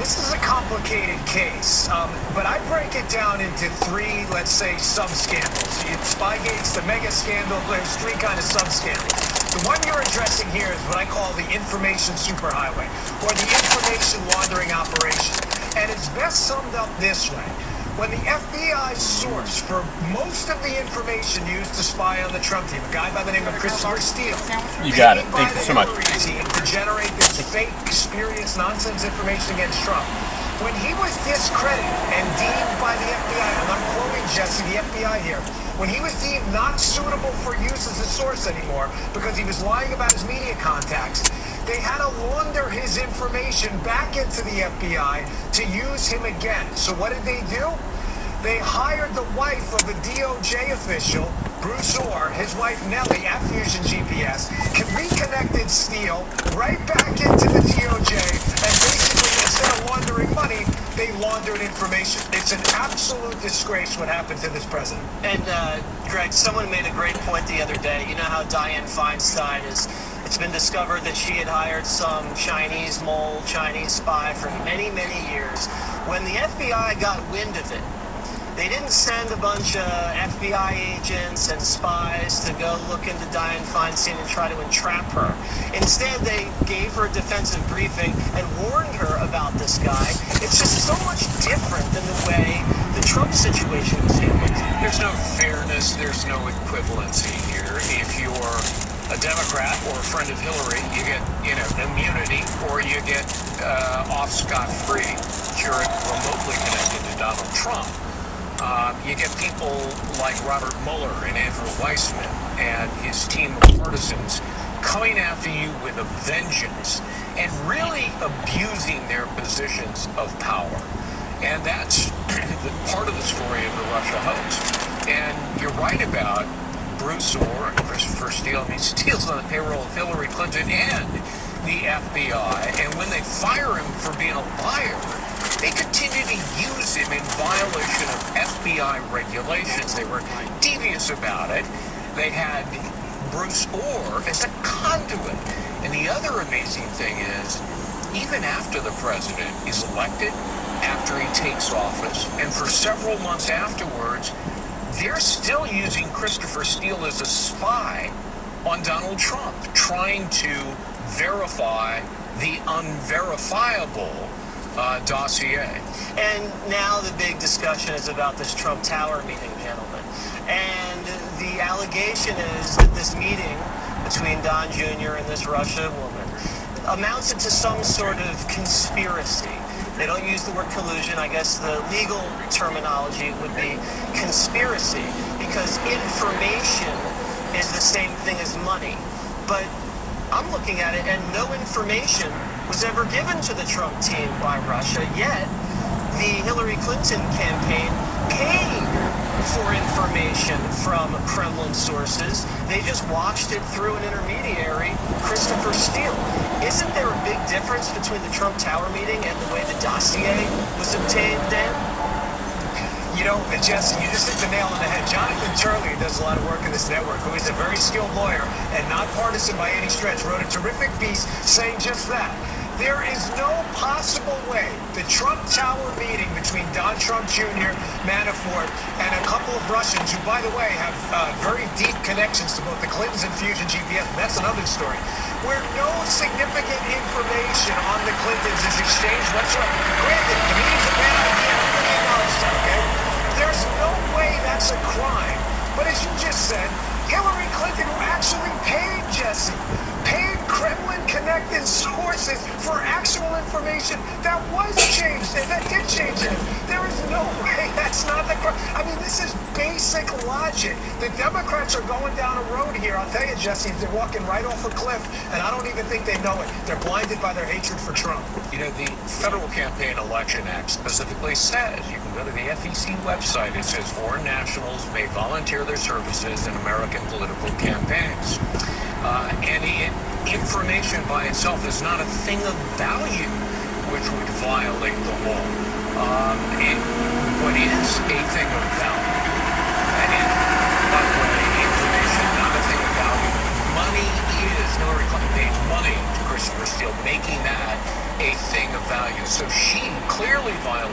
this is a complicated case, but I break it down into three, let's say, sub-scandals. Spygate's the mega scandal. There's three kind of sub-scandals. The one you're addressing here is what I call the information superhighway, or the information laundering operation. And it's best summed up this way. When the FBI source for most of the information used to spy on the Trump team, a guy by the name of Christopher Steele, you got it. Thank you so much. Team to generate this fake, spurious, nonsense information against Trump. When he was discredited and deemed by the FBI, and I'm quoting Jesse, the FBI here, when he was deemed not suitable for use as a source anymore because he was lying about his media contacts, they had to launder his information back into the FBI to use him again. So what did they do? They hired the wife of a DOJ official, Bruce Orr, his wife Nellie at Fusion GPS, reconnected Steele right back into the DOJ, and basically instead of laundering money, they laundered information. It's an absolute disgrace what happened to this president. And Greg, someone made a great point the other day. You know how Dianne Feinstein is. It's been discovered that she had hired some Chinese mole, Chinese spy for many, many years. When the FBI got wind of it, they didn't send a bunch of FBI agents and spies to go look into Dianne Feinstein and try to entrap her. Instead, they gave her a defensive briefing and warned her about this guy. It's just so much different than the way the Trump situation was handled. There's no fairness, there's no equivalency here. If you're a Democrat or a friend of Hillary, you get, immunity, or you get off scot-free. If you're remotely connected to Donald Trump, you get people like Robert Mueller and Andrew Weissman and his team of partisans coming after you with a vengeance and really abusing their positions of power. And that's part of the story of the Russia hoax. And you're right about Bruce Orr and Christopher Steele. I mean, Steele's on the payroll of Hillary Clinton and the FBI. And when they fire him for being a liar, they continue to use him in violation of FBI regulations. They were devious about it. They had Bruce Orr as a conduit. And the other amazing thing is, even after the president is elected, after he takes office, and for several months afterwards, they're still using Christopher Steele as a spy on Donald Trump, trying to verify the unverifiable dossier. And now the big discussion is about this Trump Tower meeting, gentlemen. And the allegation is that this meeting between Don Jr. and this Russia woman amounts to some sort of conspiracy. They don't use the word collusion. I guess the legal terminology would be conspiracy, because information is the same thing as money. But I'm looking at it, and no information was ever given to the Trump team by Russia, yet the Hillary Clinton campaign paid for information from Kremlin sources. They just watched it through an intermediary, Christopher Steele. Isn't there a big difference between the Trump Tower meeting and the way the dossier was obtained, Dan? You know, Jesse, you just hit the nail on the head. Jonathan Turley, who does a lot of work in this network, who is a very skilled lawyer and not partisan by any stretch, wrote a terrific piece saying just that. There is no possible way the Trump Tower meeting between Don Trump Jr., Manafort, and a couple of Russians, who, by the way, have very deep connections to both the Clintons and Fusion GPS, and that's another story, where no significant information on the Clintons is exchanged whatsoever. Granted, the meeting's a bad idea, everybody acknowledges that, okay? There's no way that's a crime. But as you just said, Hillary Clinton, who actually paid Jesse, paid Kremlin-connected sources for actual information that was changed, and that did change it. There is no way that's not the crime. I mean, this is basic logic. The Democrats are going down a road here. I'll tell you, Jesse, they're walking right off a cliff, and I don't even think they know it. They're blinded by their hatred for Trump. You know, the Federal Campaign Election Act specifically says, you can go to the FEC website, it says foreign nationals may volunteer their services in American political campaigns. And information by itself is not a thing of value which would violate the law. What is a thing of value? And by the way, information, not a thing of value. Money is, Hillary Clinton paid money to Christopher Steele, making that a thing of value. So she violation.